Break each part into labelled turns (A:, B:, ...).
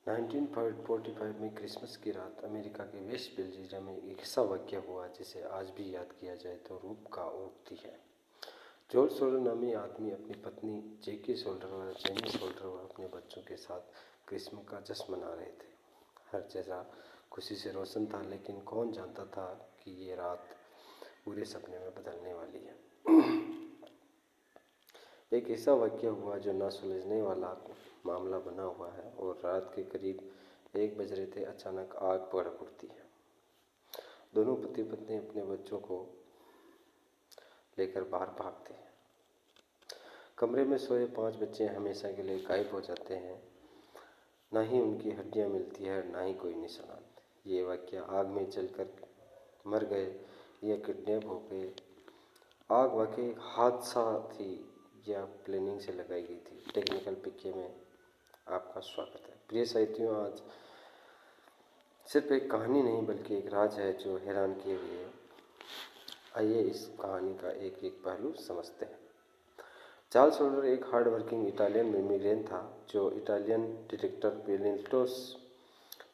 A: 1945 में क्रिसमस की रात अमेरिका के वेस्ट वर्जीनिया में एक ऐसा वाक़या हुआ जिसे आज भी याद किया जाए तो रूप का उठती है। जॉर्ज सोल्डर नामी आदमी अपनी पत्नी जैकी सोल्डर और जेनी सोल्डर और अपने बच्चों के साथ क्रिसमस का जश्न मना रहे थे। हर जगह खुशी से रोशन था, लेकिन कौन जानता था कि ये रात पूरे सपने में बदलने वाली है। एक ऐसा वाक़या हुआ जो ना सुलझने वाला मामला बना हुआ है, और रात के करीब 1 बज रहे थे। अचानक आग भड़क उठती है। दोनों पति पत्नी अपने बच्चों को लेकर बाहर भागते हैं। कमरे में सोए 5 बच्चे हमेशा के लिए गायब हो जाते हैं। ना ही उनकी हड्डियां मिलती है, ना ही कोई निशान। ये वाक़या आग में जलकर मर गए या किडनैप हो गए। आग वाकई एक हादसा थी या प्लानिंग से लगाई गई थी। टेक्निकल पिके में आपका स्वागत है। प्रिय साथियों, आज सिर्फ एक कहानी नहीं बल्कि एक राज है जो हैरान किए हुए है। आइए इस कहानी का एक एक पहलू समझते हैं। चार्ल्स सोल्डर एक हार्ड वर्किंग इटालियन इमिग्रेंट था जो इटालियन डिक्टेटर बेनिटो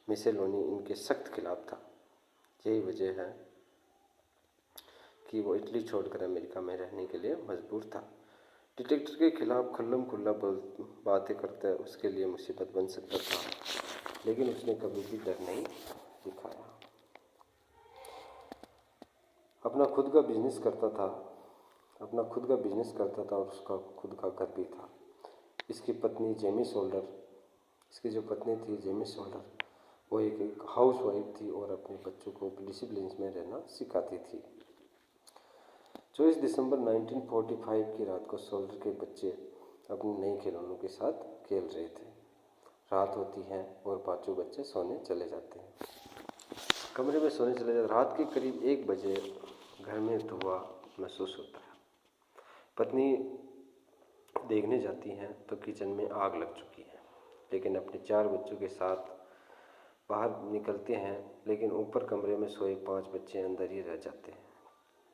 A: मुसोलिनी इनके सख्त खिलाफ था। यही वजह है कि वो इटली छोड़कर अमेरिका में रहने के लिए मजबूर था। डिक्टेटर के खिलाफ खुल्लम खुल्ला बातें करते उसके लिए मुसीबत बन सकता था, लेकिन उसने कभी भी डर नहीं दिखाया। अपना खुद का बिजनेस करता था और उसका खुद का घर भी था। इसकी जो पत्नी थी जेमी सोल्डर, वो एक हाउस वाइफ थी और अपने बच्चों को डिसिप्लिन में रहना सिखाती थी। 24 दिसंबर 1945 की रात को सोल्डर के बच्चे अपने नए खिलौनों के साथ खेल रहे थे। रात होती है और पांचों बच्चे सोने चले जाते हैं। कमरे में सोने चले जाते। रात के करीब 1 बजे घर में धुआं महसूस होता है। पत्नी देखने जाती हैं तो किचन में आग लग चुकी है, लेकिन अपने 4 बच्चों के साथ बाहर निकलते हैं, लेकिन ऊपर कमरे में सोए 5 बच्चे अंदर ही रह जाते हैं।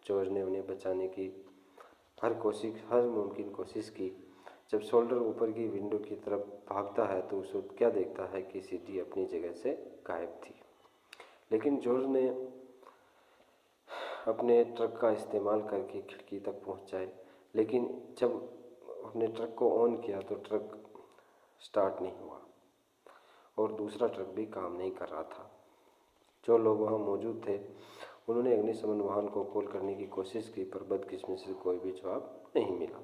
A: जॉर्ज ने उन्हें बचाने की हर मुमकिन कोशिश की। जब सोल्डर ऊपर की विंडो की तरफ भागता है तो उसे क्या देखता है कि सीढ़ी अपनी जगह से गायब थी। लेकिन जॉर्ज ने अपने ट्रक का इस्तेमाल करके खिड़की तक पहुंचाए, लेकिन जब अपने ट्रक को ऑन किया तो ट्रक स्टार्ट नहीं हुआ और दूसरा ट्रक भी काम नहीं कर रहा था। जो लोग वहां मौजूद थे उन्होंने अग्निशमन वाहन को कॉल करने की कोशिश की, पर बदकिस्मती से कोई भी जवाब नहीं मिला।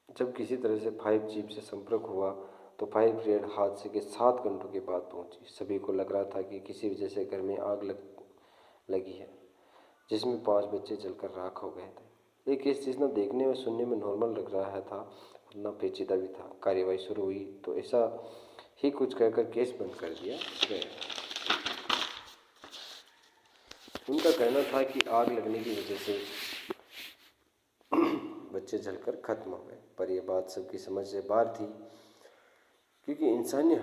A: जब किसी तरह से फायर जीप से संपर्क हुआ तो फायर ब्रिगेड हादसे के 7 घंटों के बाद पहुंची। सभी को लग रहा था कि किसी वजह से घर में आग लगी है, जिसमें 5 बच्चे जलकर राख हो गए थे। ये केस जितना देखने में सुनने में नॉर्मल लग रहा था, उतना पेचीदा भी था। कार्यवाही शुरू हुई तो ऐसा ही कुछ कहकर केस बंद कर दिया गया। उनका कहना था कि आग लगने की वजह से बच्चे जलकर खत्म हो गए, पर यह बात सबकी समझ से बाहर थी, क्योंकि इंसानी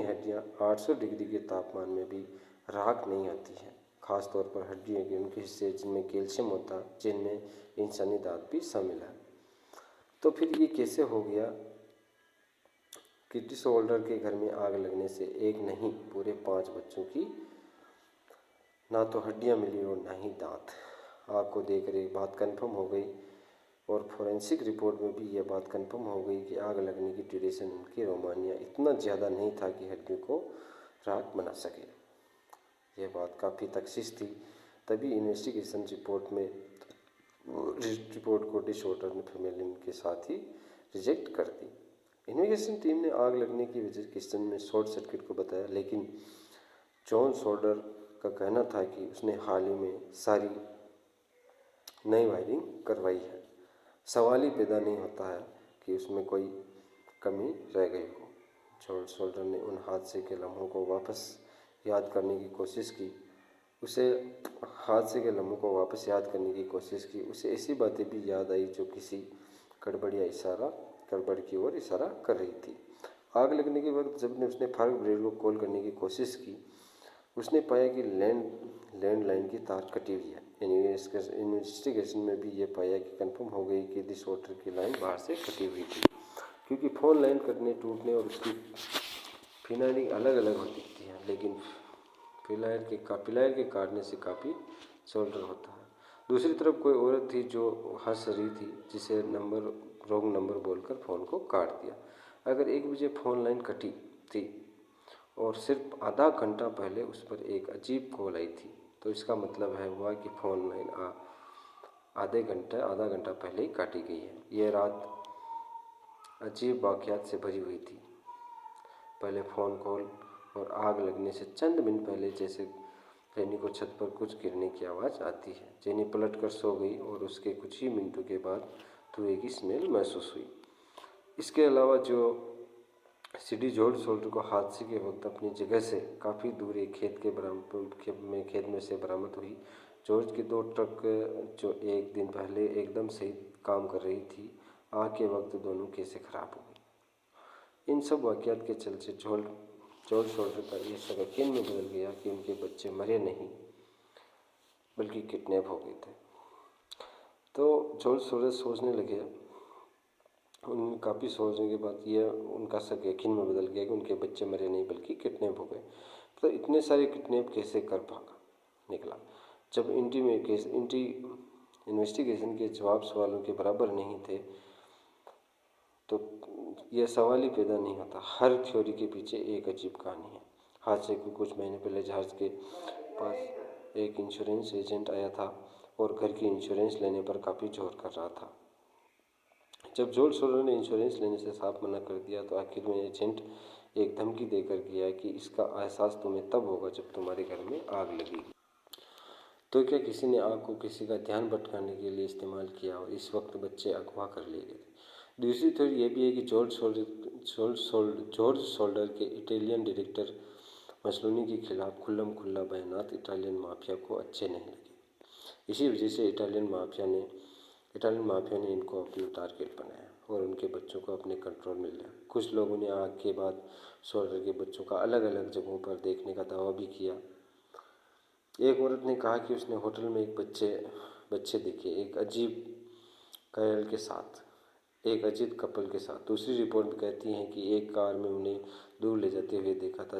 A: हड्डियां 800 डिग्री के तापमान में भी राख नहीं होती हैं। खास तौर पर हड्डियों के उनके हिस्से जिनमें कैल्शियम होता, जिनमें इंसानी दांत भी शामिल है। तो फिर ये कैसे हो गया कि सोल्डर के घर में आग लगने से एक नहीं पूरे 5 बच्चों की ना तो हड्डियां मिली और ना ही दांत। आग को देखकर एक बात कंफर्म हो गई और फोरेंसिक रिपोर्ट में भी यह बात कंफर्म हो गई कि आग लगने की ड्यूरेशन उनकी रोमानिया इतना ज़्यादा नहीं था कि हड्डियों को राख बना सके। यह बात काफ़ी तशख़ीस थी। तभी इन्वेस्टिगेशन रिपोर्ट को डिसऑर्डर ने फैमिली के साथ ही रिजेक्ट कर दी। इन्वेस्टिगेशन टीम ने आग लगने की वजह किचन में शॉर्ट सर्किट को बताया, लेकिन जॉन सोल्डर का कहना था कि उसने हाल ही में सारी नई वायरिंग करवाई है। सवाल ही पैदा नहीं होता है कि उसमें कोई कमी रह गई हो। जॉर्ज सोल्डर ने उन हादसे के लम्हों को वापस याद करने की कोशिश की। उसे ऐसी बातें भी याद आई जो किसी गड़बड़ की ओर इशारा कर रही थी। आग लगने के वक्त जब उसने फायर ब्रिगेड को कॉल करने की कोशिश की, उसने पाया कि लैंडलाइन की तार कटी हुई है। इन्वेस्टिगेशन में भी ये पाया कि कंफर्म हो गई कि डिसऑर्डर की लाइन बाहर से कटी हुई थी। क्योंकि फ़ोन लाइन कटने, टूटने और उसकी फिनाइलिंग अलग अलग हो दिखती है, लेकिन फिलाइल के काटने से काफ़ी शोल्डर होता है। दूसरी तरफ कोई औरत थी जो हंस रही थी, जिसे रॉन्ग नंबर बोलकर फ़ोन को काट दिया। अगर 1 बजे फ़ोन लाइन कटी थी और सिर्फ आधा घंटा पहले उस पर एक अजीब कॉल आई थी, तो इसका मतलब है हुआ कि फ़ोन लाइन आधा घंटा पहले ही काटी गई है। यह रात अजीब वाक़यात से भरी हुई थी। पहले फ़ोन कॉल और आग लगने से चंद मिनट पहले जैसे जेनी को छत पर कुछ गिरने की आवाज़ आती है। जेनी पलट कर सो गई और उसके कुछ ही मिनटों के बाद धुएं की स्मेल महसूस हुई। इसके अलावा जो सीडी जॉर्ज सोल्टर को हादसे के वक्त अपनी जगह से काफ़ी दूर एक खेत में से बरामद हुई। जॉर्ज की 2 ट्रक जो एक दिन पहले एकदम सही काम कर रही थी, आग के वक्त दोनों कैसे खराब हो गई। इन सब वाक़यात के चलते जॉर्ज सोल्टर का ये शक यकीन में बदल गया कि उनके बच्चे मरे नहीं बल्कि किडनैप हो गए थे। तो जॉर्ज सोल्टर सोचने लगे, उन काफ़ी सोचने के बाद ये उनका शक यकीन में बदल गया कि उनके बच्चे मरे नहीं बल्कि किडनैप हो गए। तो इतने सारे किडनैप कैसे कर भागा निकला। जब इन्वेस्टिगेशन के जवाब सवालों के बराबर नहीं थे, तो यह सवाल ही पैदा नहीं होता। हर थ्योरी के पीछे एक अजीब कहानी है। हादसे के कुछ महीने पहले जहाज के पास एक इंश्योरेंस एजेंट आया था और घर की इंश्योरेंस लेने पर काफ़ी जोर कर रहा था। जब जॉर्ज सोल्टर ने इंश्योरेंस लेने से साफ मना कर दिया, तो आखिर में एजेंट एक धमकी देकर गया कि इसका एहसास तुम्हें तब होगा जब तुम्हारे घर में आग लगेगी। तो क्या किसी ने आग को किसी का ध्यान भटकाने के लिए इस्तेमाल किया और इस वक्त बच्चे अगवा कर लिए गए थे। दूसरी थ्योरी यह भी है कि जॉर्ज सोल्डर के इटालियन डायरेक्टर मसलोनी के खिलाफ खुल्लम खुल्ला बयानात इटालियन माफिया को अच्छे नहीं लगे। इसी वजह से इटालियन माफिया ने इनको अपना टारगेट बनाया और उनके बच्चों को अपने कंट्रोल में लिया। कुछ लोगों ने आग के बाद सोल्डर के बच्चों का अलग अलग जगहों पर देखने का दावा भी किया। एक औरत ने कहा कि उसने होटल में एक बच्चे देखे, एक अजीब कपल के साथ। दूसरी रिपोर्ट कहती हैं कि एक कार में उन्हें दूर ले जाते हुए देखा था,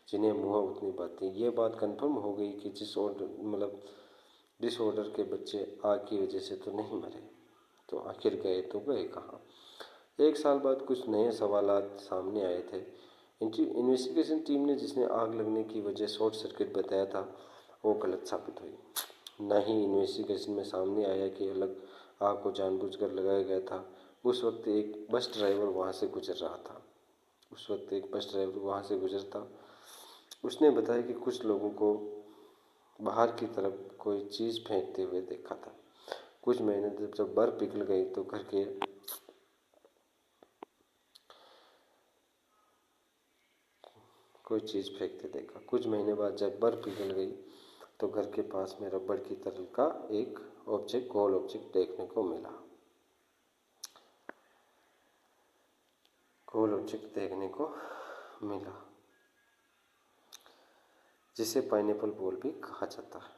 A: जिन्हें मुँह उतनी बातें। ये बात कंफर्म हो गई कि डिसऑर्डर के बच्चे आग की वजह से तो नहीं मरे, तो आखिर गए तो गए कहाँ। 1 साल बाद कुछ नए सवालात सामने आए थे। इन्वेस्टिगेशन टीम ने जिसने आग लगने की वजह शॉर्ट सर्किट बताया था, वो गलत साबित हुई। न ही इन्वेस्टिगेशन में सामने आया कि आग को जानबूझकर लगाया गया था। उस वक्त एक बस ड्राइवर वहाँ से गुजरता। उसने बताया कि कुछ लोगों को बाहर की तरफ कोई चीज़ फेंकते हुए देखा था। कुछ महीने जब बर्फ पिघल गई तो कुछ महीने बाद जब बर्फ पिघल गई तो घर के पास में रबड़ की तरल का एक गोल ऑब्जेक्ट देखने को मिला, जिसे पाइनएप्पल बॉल भी कहा जाता है।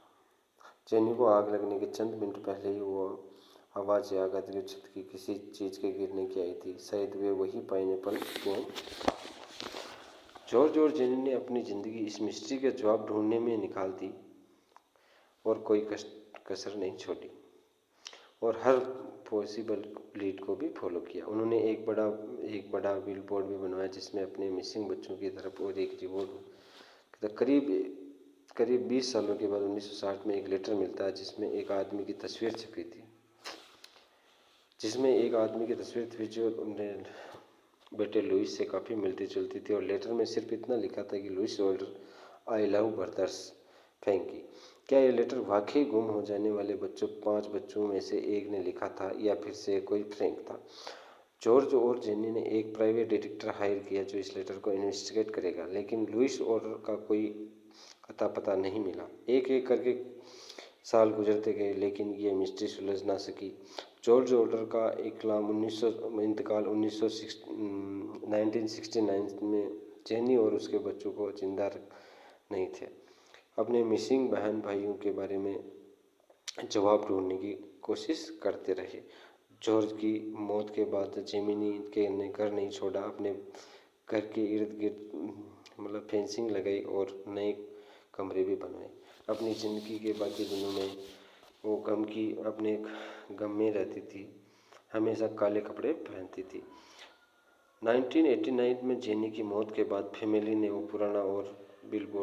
A: जेनी को आग लगने के चंद मिनट पहले ही वो आवाज़ याद आती है, छत की किसी चीज़ के गिरने की आई थी। शायद वे वही पाइनएप्पल बॉल। जॉर्ज और जेनी ने अपनी ज़िंदगी इस मिस्ट्री के जवाब ढूंढने में निकाल दी और कोई कसर नहीं छोड़ी, और हर पॉसिबल लीड को भी फॉलो किया। उन्होंने एक बड़ा बिलबोर्ड भी बनवाया जिसमें अपने मिसिंग बच्चों की तरफ और एक रिवॉर्ड। करीब 20 सालों के बाद 1960 में एक लेटर मिलता है जिसमें एक आदमी की तस्वीर छपी थी, जो उन्हें बेटे लुइस से काफ़ी मिलती जुलती थी। और लेटर में सिर्फ इतना लिखा था कि Louis Solder, I love brothers Frankie. क्या यह लेटर वाकई गुम हो जाने वाले 5 बच्चों में से एक ने लिखा था या फिर से कोई फ्रैंक था? जॉर्ज और जेनी ने एक प्राइवेट डिटेक्टिव हायर किया जो इस लेटर को इन्वेस्टिगेट करेगा, लेकिन लुइस ऑर्डर का कोई अता पता नहीं मिला। एक एक करके साल गुजरते गए, लेकिन ये मिस्ट्री सुलझ ना सकी। जॉर्ज ऑर्डर का इंतकाल 1969 में जेनी और उसके बच्चों को जिंदा नहीं थे। अपने मिसिंग बहन भाइयों के बारे में जवाब ढूंढने की कोशिश करते रहे। जॉर्ज की मौत के बाद जेमिनी के ने घर नहीं छोड़ा, अपने घर के इर्द गिर्द मतलब फेंसिंग लगाई और नए कमरे भी बनवाए। अपनी ज़िंदगी के बाकी दिनों में वो अपने गम में रहती थी, हमेशा काले कपड़े पहनती थी। 1989 में जेनी की मौत के बाद फैमिली ने वो पुराना और बिलबोर्ड